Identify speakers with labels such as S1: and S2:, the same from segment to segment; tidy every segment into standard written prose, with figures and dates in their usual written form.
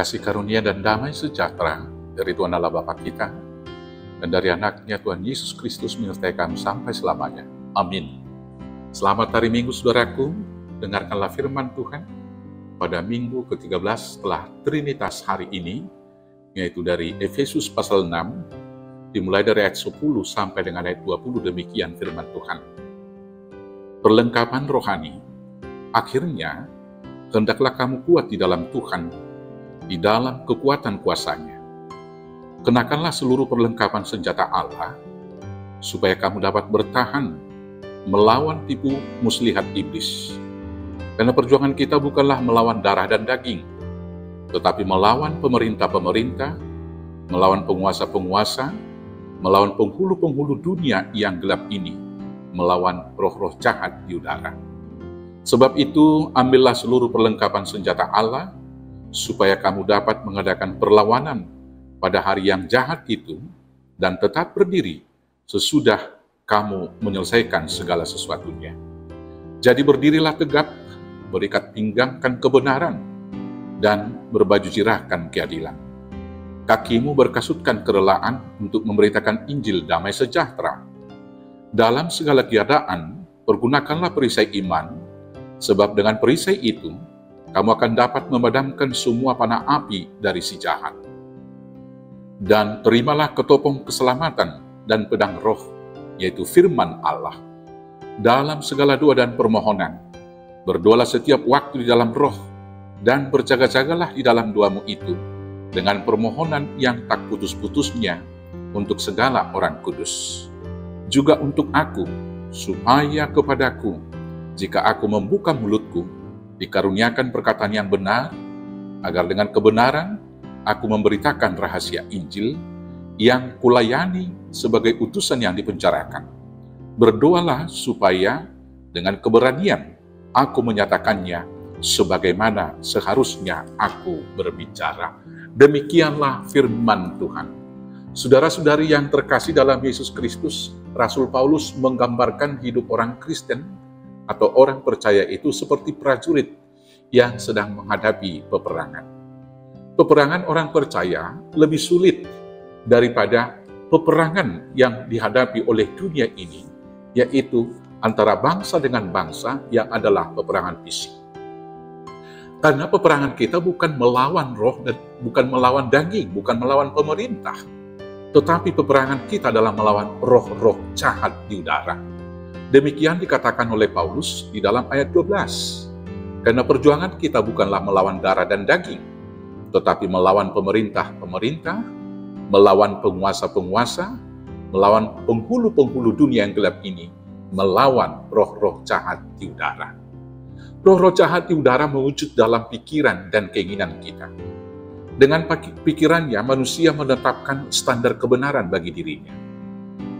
S1: Kasih karunia dan damai sejahtera dari Tuhan Allah Bapa kita dan dari anaknya Tuhan Yesus Kristus menyertai kamu sampai selamanya. Amin. Selamat hari Minggu saudaraku, dengarkanlah firman Tuhan pada minggu ke-13 setelah Trinitas hari ini, yaitu dari Efesus pasal 6, dimulai dari ayat 10 sampai dengan ayat 20, demikian firman Tuhan. Perlengkapan rohani, akhirnya hendaklah kamu kuat di dalam Tuhan, di dalam kekuatan kuasa-Nya. Kenakanlah seluruh perlengkapan senjata Allah, supaya kamu dapat bertahan melawan tipu muslihat iblis. Karena perjuangan kita bukanlah melawan darah dan daging, tetapi melawan pemerintah-pemerintah, melawan penguasa-penguasa, melawan penghulu-penghulu dunia yang gelap ini, melawan roh-roh jahat di udara. Sebab itu, ambillah seluruh perlengkapan senjata Allah, supaya kamu dapat mengadakan perlawanan pada hari yang jahat itu, dan tetap berdiri sesudah kamu menyelesaikan segala sesuatunya. Jadi berdirilah tegap, berikat pinggangkan kebenaran, dan berbaju jirahkan keadilan. Kakimu berkasutkan kerelaan untuk memberitakan Injil damai sejahtera. Dalam segala keadaan, pergunakanlah perisai iman, sebab dengan perisai itu, kamu akan dapat memadamkan semua panah api dari si jahat. Dan terimalah ketopong keselamatan dan pedang roh, yaitu firman Allah. Dalam segala doa dan permohonan, berdoalah setiap waktu di dalam roh, dan berjaga-jagalah di dalam doamu itu, dengan permohonan yang tak putus-putusnya untuk segala orang kudus. Juga untuk aku, supaya kepadaku, jika aku membuka mulutku, dikaruniakan perkataan yang benar, agar dengan kebenaran aku memberitakan rahasia Injil yang kulayani sebagai utusan yang dipenjarakan. Berdoalah supaya dengan keberanian aku menyatakannya sebagaimana seharusnya aku berbicara. Demikianlah firman Tuhan. Saudara-saudari yang terkasih dalam Yesus Kristus, Rasul Paulus menggambarkan hidup orang Kristen atau orang percaya itu seperti prajurit yang sedang menghadapi peperangan. Peperangan orang percaya lebih sulit daripada peperangan yang dihadapi oleh dunia ini, yaitu antara bangsa dengan bangsa yang adalah peperangan fisik. Karena peperangan kita bukan melawan roh dan bukan melawan daging, bukan melawan pemerintah, tetapi peperangan kita adalah melawan roh-roh jahat di udara. Demikian dikatakan oleh Paulus di dalam ayat 12. Karena perjuangan kita bukanlah melawan darah dan daging, tetapi melawan pemerintah-pemerintah, melawan penguasa-penguasa, melawan penghulu-penghulu dunia yang gelap ini, melawan roh-roh jahat di udara. Roh-roh jahat di udara mewujud dalam pikiran dan keinginan kita. Dengan pikirannya, manusia menetapkan standar kebenaran bagi dirinya.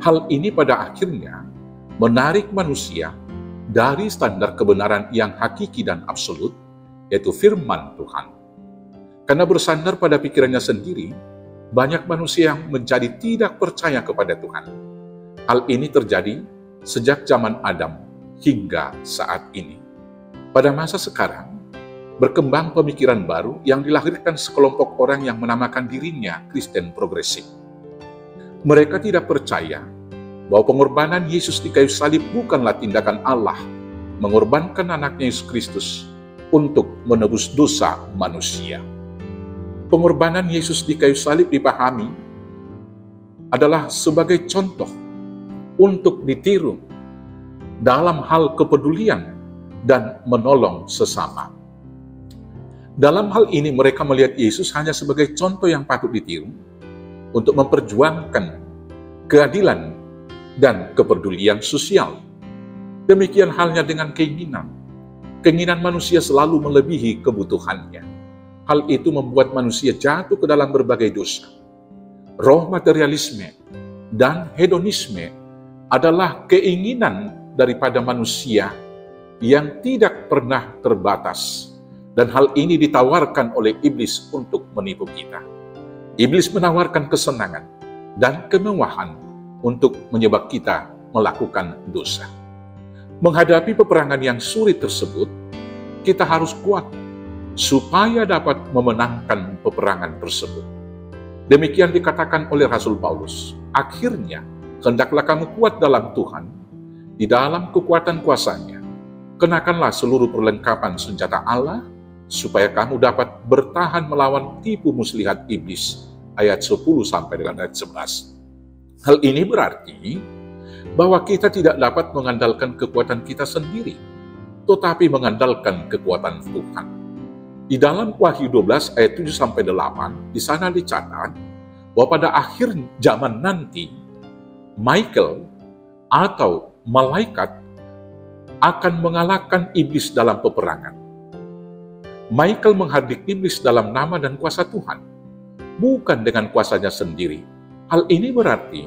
S1: Hal ini pada akhirnya menarik manusia dari standar kebenaran yang hakiki dan absolut, yaitu firman Tuhan. Karena bersandar pada pikirannya sendiri, banyak manusia yang menjadi tidak percaya kepada Tuhan. Hal ini terjadi sejak zaman Adam hingga saat ini. Pada masa sekarang, berkembang pemikiran baru yang dilahirkan sekelompok orang yang menamakan dirinya Kristen progresif. Mereka tidak percaya bahwa pengorbanan Yesus di kayu salib bukanlah tindakan Allah mengorbankan anaknya Yesus Kristus untuk menebus dosa manusia. Pengorbanan Yesus di kayu salib dipahami adalah sebagai contoh untuk ditiru dalam hal kepedulian dan menolong sesama. Dalam hal ini mereka melihat Yesus hanya sebagai contoh yang patut ditiru untuk memperjuangkan keadilan dan kepedulian sosial. Demikian halnya dengan keinginan. Keinginan manusia selalu melebihi kebutuhannya. Hal itu membuat manusia jatuh ke dalam berbagai dosa. Roh materialisme dan hedonisme adalah keinginan daripada manusia yang tidak pernah terbatas. Dan hal ini ditawarkan oleh iblis untuk menipu kita. Iblis menawarkan kesenangan dan kemewahan untuk menyebabkan kita melakukan dosa. Menghadapi peperangan yang sulit tersebut, kita harus kuat supaya dapat memenangkan peperangan tersebut. Demikian dikatakan oleh Rasul Paulus. Akhirnya, hendaklah kamu kuat dalam Tuhan, di dalam kekuatan kuasa-Nya. Kenakanlah seluruh perlengkapan senjata Allah, supaya kamu dapat bertahan melawan tipu muslihat iblis. Ayat 10 sampai dengan ayat 11. Hal ini berarti bahwa kita tidak dapat mengandalkan kekuatan kita sendiri, tetapi mengandalkan kekuatan Tuhan. Di dalam Wahyu 12 ayat 7 sampai 8, di sana dicatat bahwa pada akhir zaman nanti, Michael atau malaikat akan mengalahkan iblis dalam peperangan. Michael menghardik iblis dalam nama dan kuasa Tuhan, bukan dengan kuasanya sendiri. Hal ini berarti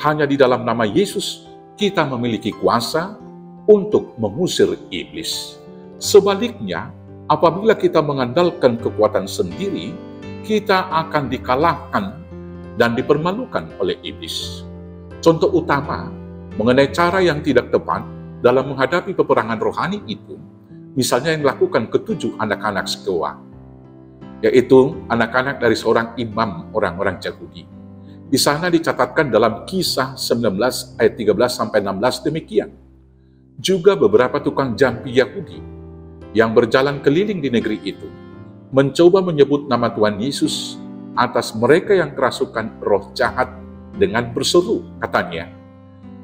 S1: hanya di dalam nama Yesus kita memiliki kuasa untuk mengusir iblis. Sebaliknya, apabila kita mengandalkan kekuatan sendiri, kita akan dikalahkan dan dipermalukan oleh iblis. Contoh utama mengenai cara yang tidak tepat dalam menghadapi peperangan rohani itu, misalnya yang dilakukan ketujuh anak-anak Skewa, yaitu anak-anak dari seorang imam orang-orang Yahudi. Di sana dicatatkan dalam Kisah 19 ayat 13-16 demikian. Juga beberapa tukang jampi Yahudi yang berjalan keliling di negeri itu mencoba menyebut nama Tuhan Yesus atas mereka yang kerasukan roh jahat dengan berseru, katanya,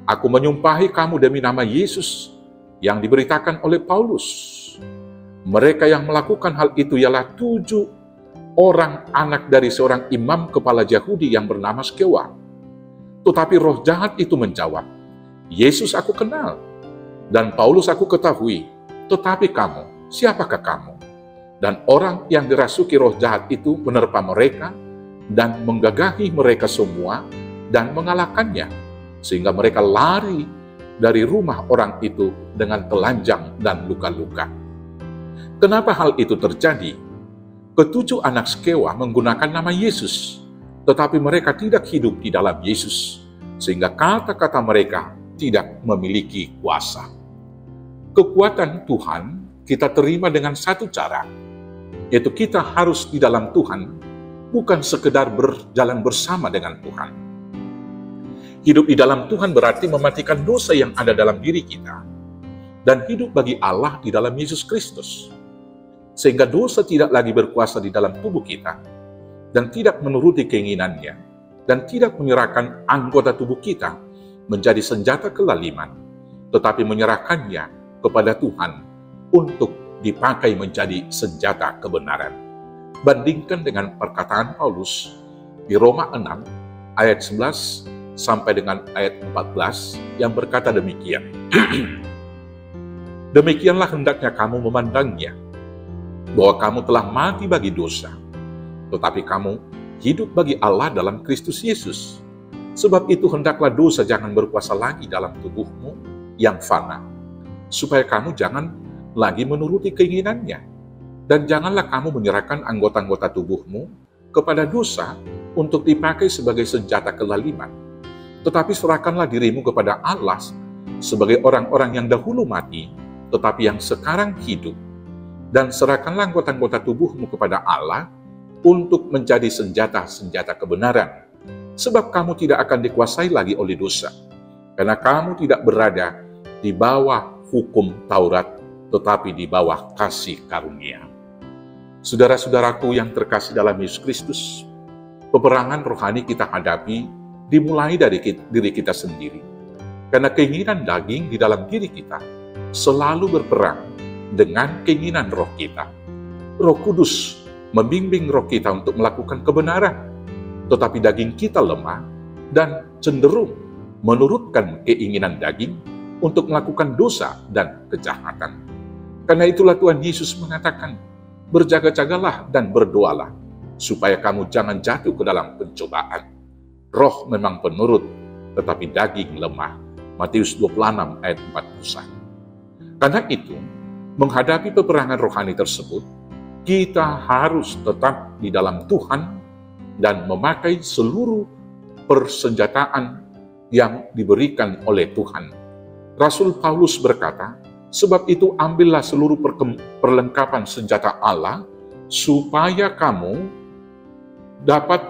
S1: "Aku menyumpahi kamu demi nama Yesus yang diberitakan oleh Paulus." Mereka yang melakukan hal itu ialah 7 orang anak dari seorang imam kepala Yahudi yang bernama Skewa. Tetapi roh jahat itu menjawab, "Yesus aku kenal, dan Paulus aku ketahui, tetapi kamu, siapakah kamu?" Dan orang yang dirasuki roh jahat itu menerpa mereka dan menggagahi mereka semua dan mengalahkannya, sehingga mereka lari dari rumah orang itu dengan telanjang dan luka-luka. Kenapa hal itu terjadi? Ketujuh anak Skewa menggunakan nama Yesus, tetapi mereka tidak hidup di dalam Yesus, sehingga kata-kata mereka tidak memiliki kuasa. Kekuatan Tuhan kita terima dengan satu cara, yaitu kita harus di dalam Tuhan, bukan sekedar berjalan bersama dengan Tuhan. Hidup di dalam Tuhan berarti mematikan dosa yang ada dalam diri kita, dan hidup bagi Allah di dalam Yesus Kristus. Sehingga dosa tidak lagi berkuasa di dalam tubuh kita, dan tidak menuruti keinginannya, dan tidak menyerahkan anggota tubuh kita menjadi senjata kelaliman, tetapi menyerahkannya kepada Tuhan untuk dipakai menjadi senjata kebenaran. Bandingkan dengan perkataan Paulus di Roma 6 ayat 11 sampai dengan ayat 14 yang berkata demikian. Demikianlah hendaknya kamu memandangnya, bahwa kamu telah mati bagi dosa, tetapi kamu hidup bagi Allah dalam Kristus Yesus. Sebab itu hendaklah dosa jangan berkuasa lagi dalam tubuhmu yang fana, supaya kamu jangan lagi menuruti keinginannya. Dan janganlah kamu menyerahkan anggota-anggota tubuhmu kepada dosa untuk dipakai sebagai senjata kelaliman. Tetapi serahkanlah dirimu kepada Allah sebagai orang-orang yang dahulu mati, tetapi yang sekarang hidup. Dan serahkanlah anggota-anggota tubuhmu kepada Allah untuk menjadi senjata-senjata kebenaran. Sebab kamu tidak akan dikuasai lagi oleh dosa, karena kamu tidak berada di bawah hukum Taurat, tetapi di bawah kasih karunia. Saudara-saudaraku yang terkasih dalam Yesus Kristus, peperangan rohani kita hadapi dimulai dari diri kita sendiri. Karena keinginan daging di dalam diri kita selalu berperang dengan keinginan roh kita. Roh Kudus membimbing roh kita untuk melakukan kebenaran, tetapi daging kita lemah dan cenderung menurutkan keinginan daging untuk melakukan dosa dan kejahatan. Karena itulah Tuhan Yesus mengatakan, berjaga-jagalah dan berdoalah, supaya kamu jangan jatuh ke dalam pencobaan. Roh memang penurut, tetapi daging lemah. Matius 26 ayat 41. Karena itu, menghadapi peperangan rohani tersebut, kita harus tetap di dalam Tuhan dan memakai seluruh persenjataan yang diberikan oleh Tuhan. Rasul Paulus berkata, "Sebab itu ambillah seluruh perlengkapan senjata Allah, supaya kamu dapat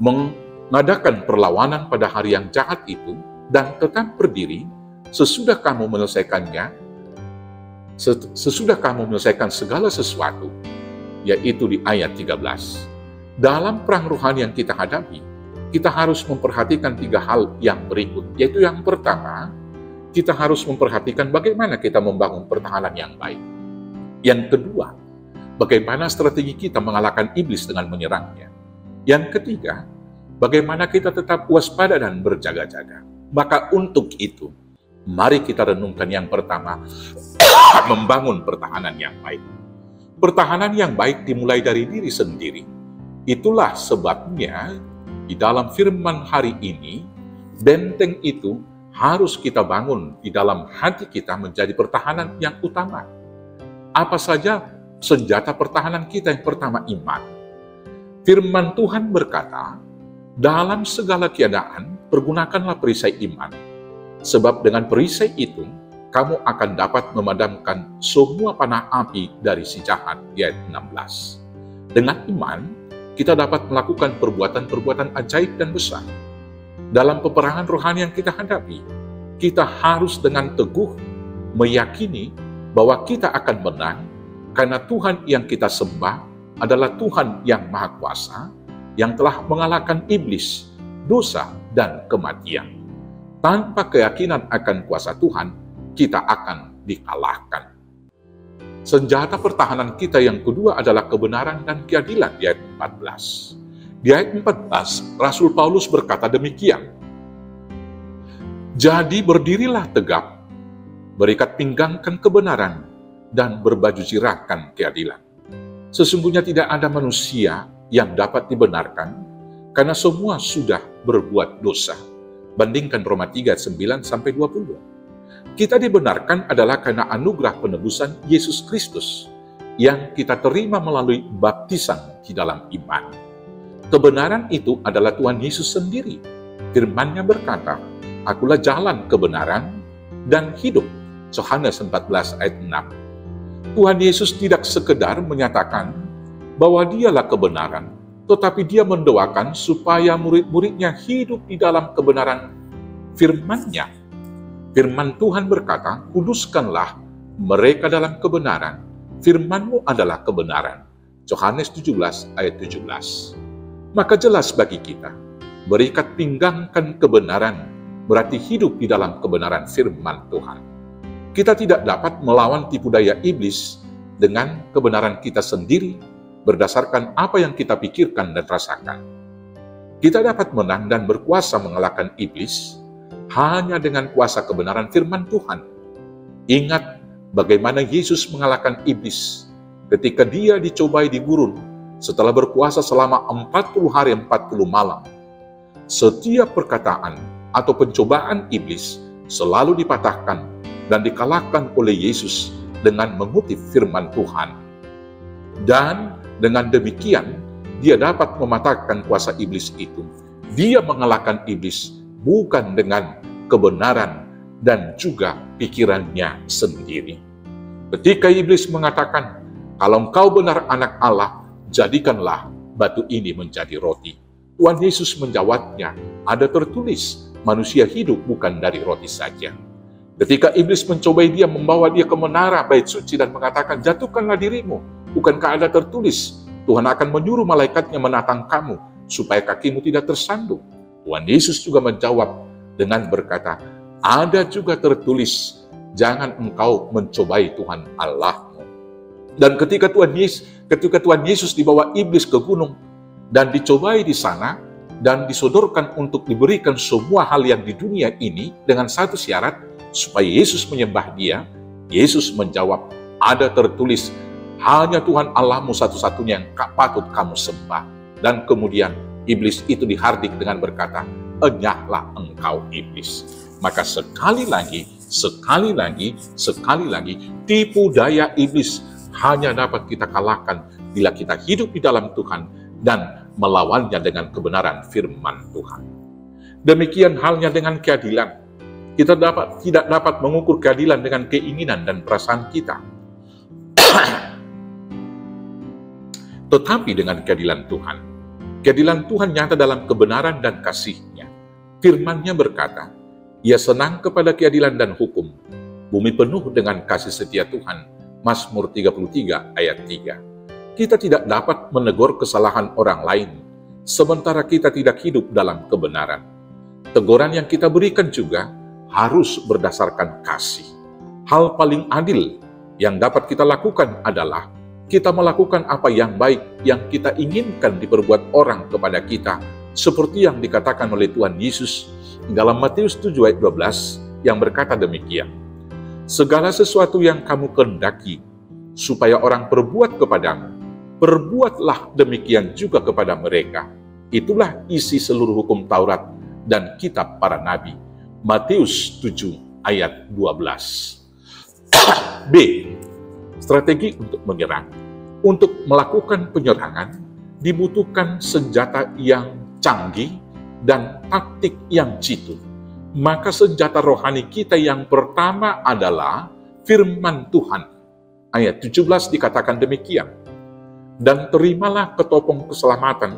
S1: mengadakan perlawanan pada hari yang jahat itu dan tetap berdiri sesudah kamu menyelesaikan segala sesuatu, yaitu di ayat 13. Dalam perang rohani yang kita hadapi, kita harus memperhatikan 3 hal yang berikut, yaitu yang pertama, kita harus memperhatikan bagaimana kita membangun pertahanan yang baik. Yang kedua, bagaimana strategi kita mengalahkan iblis dengan menyerangnya. Yang ketiga, bagaimana kita tetap waspada dan berjaga-jaga. Maka untuk itu, mari kita renungkan yang pertama, membangun pertahanan yang baik. Pertahanan yang baik dimulai dari diri sendiri. Itulah sebabnya di dalam firman hari ini, benteng itu harus kita bangun di dalam hati kita menjadi pertahanan yang utama. Apa saja senjata pertahanan kita? Yang pertama, iman. Firman Tuhan berkata, dalam segala keadaan, pergunakanlah perisai iman. Sebab dengan perisai itu, kamu akan dapat memadamkan semua panah api dari si jahat, ayat 16. Dengan iman, kita dapat melakukan perbuatan-perbuatan ajaib dan besar. Dalam peperangan rohani yang kita hadapi, kita harus dengan teguh meyakini bahwa kita akan menang, karena Tuhan yang kita sembah adalah Tuhan yang Maha Kuasa, yang telah mengalahkan iblis, dosa, dan kematian. Tanpa keyakinan akan kuasa Tuhan, kita akan dikalahkan. Senjata pertahanan kita yang kedua adalah kebenaran dan keadilan, di ayat 14. Di ayat 14, Rasul Paulus berkata demikian, jadi berdirilah tegap, berikat pinggangkan kebenaran, dan berbaju zirahkan keadilan. Sesungguhnya tidak ada manusia yang dapat dibenarkan, karena semua sudah berbuat dosa. Bandingkan Roma 3, 9-20. Kita dibenarkan adalah karena anugerah penebusan Yesus Kristus yang kita terima melalui baptisan di dalam iman. Kebenaran itu adalah Tuhan Yesus sendiri. Firman-Nya berkata, akulah jalan kebenaran dan hidup. Yohanes 14 ayat 6. Tuhan Yesus tidak sekedar menyatakan bahwa dialah kebenaran, tetapi dia mendoakan supaya murid-muridnya hidup di dalam kebenaran firman-Nya. Firman Tuhan berkata, kuduskanlah mereka dalam kebenaran, firman-Mu adalah kebenaran. Yohanes 17 ayat 17. Maka jelas bagi kita, berikat pinggangkan kebenaran, berarti hidup di dalam kebenaran firman Tuhan. Kita tidak dapat melawan tipu daya iblis dengan kebenaran kita sendiri, berdasarkan apa yang kita pikirkan dan rasakan. Kita dapat menang dan berkuasa mengalahkan iblis hanya dengan kuasa kebenaran firman Tuhan. Ingat bagaimana Yesus mengalahkan iblis ketika dia dicobai di gurun setelah berpuasa selama 40 hari 40 malam. Setiap perkataan atau pencobaan iblis selalu dipatahkan dan dikalahkan oleh Yesus dengan mengutip firman Tuhan. Dan dengan demikian, dia dapat mematahkan kuasa iblis itu. Dia mengalahkan iblis bukan dengan kebenaran dan juga pikirannya sendiri. Ketika iblis mengatakan, kalau engkau benar anak Allah, jadikanlah batu ini menjadi roti. Tuhan Yesus menjawabnya, ada tertulis, manusia hidup bukan dari roti saja. Ketika iblis mencobai dia, membawa dia ke menara bait suci dan mengatakan, jatuhkanlah dirimu, bukankah ada tertulis, Tuhan akan menyuruh malaikatnya menatang kamu, supaya kakimu tidak tersandung. Tuhan Yesus juga menjawab dengan berkata, ada juga tertulis, jangan engkau mencobai Tuhan Allahmu. Dan ketika Tuhan Yesus dibawa iblis ke gunung, dan dicobai di sana, dan disodorkan untuk diberikan semua hal yang di dunia ini, dengan satu syarat, supaya Yesus menyembah dia, Yesus menjawab, ada tertulis, hanya Tuhan Allahmu satu-satunya yang patut kamu sembah. Dan kemudian iblis itu dihardik dengan berkata, enyahlah engkau iblis. Maka sekali lagi, tipu daya iblis hanya dapat kita kalahkan bila kita hidup di dalam Tuhan dan melawannya dengan kebenaran firman Tuhan. Demikian halnya dengan keadilan. Kita tidak dapat mengukur keadilan dengan keinginan dan perasaan kita. tetapi dengan keadilan Tuhan. Keadilan Tuhan nyata dalam kebenaran dan kasih-Nya. Firman-Nya berkata, Ia senang kepada keadilan dan hukum. Bumi penuh dengan kasih setia Tuhan. Mazmur 33 ayat 3. Kita tidak dapat menegur kesalahan orang lain, sementara kita tidak hidup dalam kebenaran. Teguran yang kita berikan juga harus berdasarkan kasih. Hal paling adil yang dapat kita lakukan adalah kita melakukan apa yang baik yang kita inginkan diperbuat orang kepada kita, seperti yang dikatakan oleh Tuhan Yesus dalam Matius 7 ayat 12 yang berkata demikian. Segala sesuatu yang kamu kehendaki supaya orang perbuat kepadamu, perbuatlah demikian juga kepada mereka. Itulah isi seluruh hukum Taurat dan kitab para nabi. Matius 7 ayat 12. B. Strategi untuk menyerang. Untuk melakukan penyerangan, dibutuhkan senjata yang canggih dan taktik yang jitu. Maka senjata rohani kita yang pertama adalah firman Tuhan. Ayat 17 dikatakan demikian. Dan terimalah ketopong keselamatan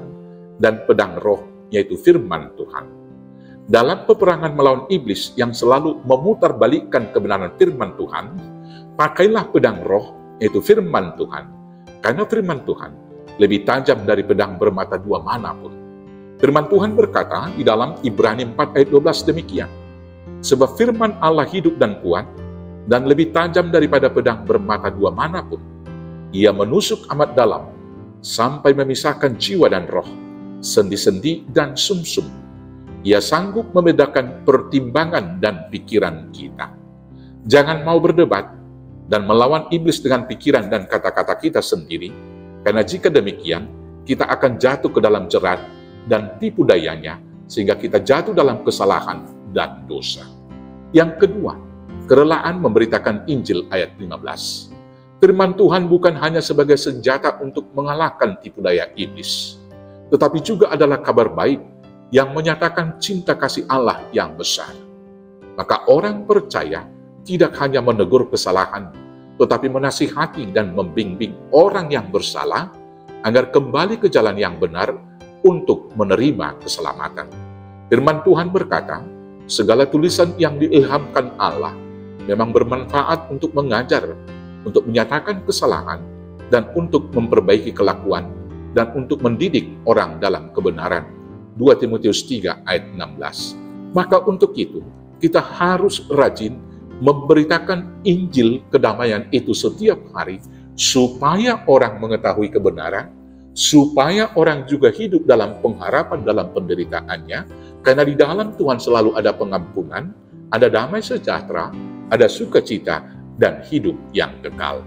S1: dan pedang roh, yaitu firman Tuhan. Dalam peperangan melawan iblis yang selalu memutarbalikkan kebenaran firman Tuhan, pakailah pedang roh, yaitu firman Tuhan. Karena firman Tuhan lebih tajam dari pedang bermata dua manapun. Firman Tuhan berkata di dalam Ibrani 4 ayat 12 demikian. Sebab firman Allah hidup dan kuat, dan lebih tajam daripada pedang bermata dua manapun. Ia menusuk amat dalam, sampai memisahkan jiwa dan roh, sendi-sendi dan sumsum. Ia sanggup membedakan pertimbangan dan pikiran kita. Jangan mau berdebat dan melawan iblis dengan pikiran dan kata-kata kita sendiri, karena jika demikian, kita akan jatuh ke dalam jerat dan tipu dayanya, sehingga kita jatuh dalam kesalahan dan dosa. Yang kedua, kerelaan memberitakan Injil ayat 15. Firman Tuhan bukan hanya sebagai senjata untuk mengalahkan tipu daya iblis, tetapi juga adalah kabar baik yang menyatakan cinta kasih Allah yang besar. Maka orang percaya tidak hanya menegur kesalahan, tetapi menasihati dan membimbing orang yang bersalah agar kembali ke jalan yang benar untuk menerima keselamatan. Firman Tuhan berkata, segala tulisan yang diilhamkan Allah memang bermanfaat untuk mengajar, untuk menyatakan kesalahan, dan untuk memperbaiki kelakuan, dan untuk mendidik orang dalam kebenaran. 2 Timotius 3 ayat 16. Maka untuk itu, kita harus rajin memberitakan Injil kedamaian itu setiap hari, supaya orang mengetahui kebenaran, supaya orang juga hidup dalam pengharapan dalam penderitaannya, karena di dalam Tuhan selalu ada pengampunan, ada damai sejahtera, ada sukacita, dan hidup yang kekal.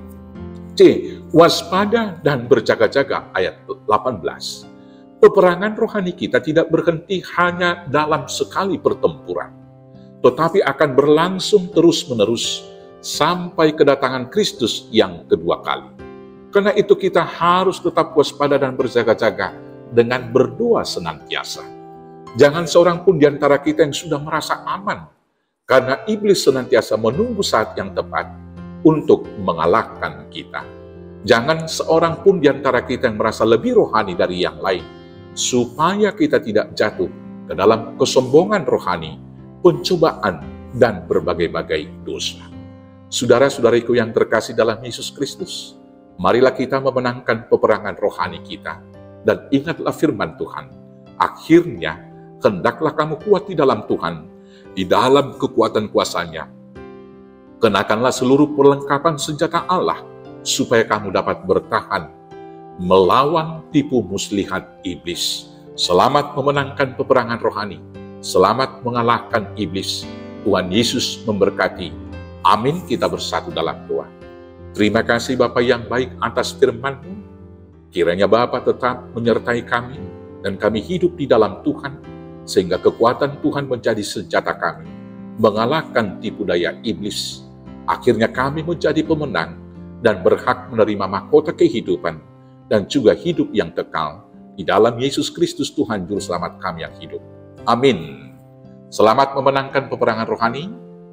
S1: C. Waspada dan berjaga-jaga ayat 18. Peperangan rohani kita tidak berhenti hanya dalam sekali pertempuran, tetapi akan berlangsung terus-menerus sampai kedatangan Kristus yang kedua kali. Karena itu kita harus tetap waspada dan berjaga-jaga dengan berdoa senantiasa. Jangan seorang pun di antara kita yang sudah merasa aman, karena iblis senantiasa menunggu saat yang tepat untuk mengalahkan kita. Jangan seorang pun di antara kita yang merasa lebih rohani dari yang lain, supaya kita tidak jatuh ke dalam kesombongan rohani, pencobaan, dan berbagai-bagai dosa. Saudara-saudariku yang terkasih dalam Yesus Kristus, marilah kita memenangkan peperangan rohani kita, dan ingatlah firman Tuhan. Akhirnya, hendaklah kamu kuat di dalam Tuhan, di dalam kekuatan kuasa-Nya. Kenakanlah seluruh perlengkapan senjata Allah, supaya kamu dapat bertahan melawan tipu muslihat iblis. Selamat memenangkan peperangan rohani. Selamat mengalahkan iblis. Tuhan Yesus memberkati. Amin. Kita bersatu dalam doa. Terima kasih Bapa yang baik atas firman-Mu. Kiranya Bapa tetap menyertai kami, dan kami hidup di dalam Tuhan, sehingga kekuatan Tuhan menjadi senjata kami, mengalahkan tipu daya iblis. Akhirnya kami menjadi pemenang, dan berhak menerima mahkota kehidupan, dan juga hidup yang kekal, di dalam Yesus Kristus Tuhan Juru Selamat kami yang hidup. Amin. Selamat memenangkan peperangan rohani.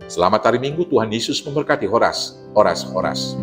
S1: Selamat hari Minggu. Tuhan Yesus memberkati. Horas, horas, horas.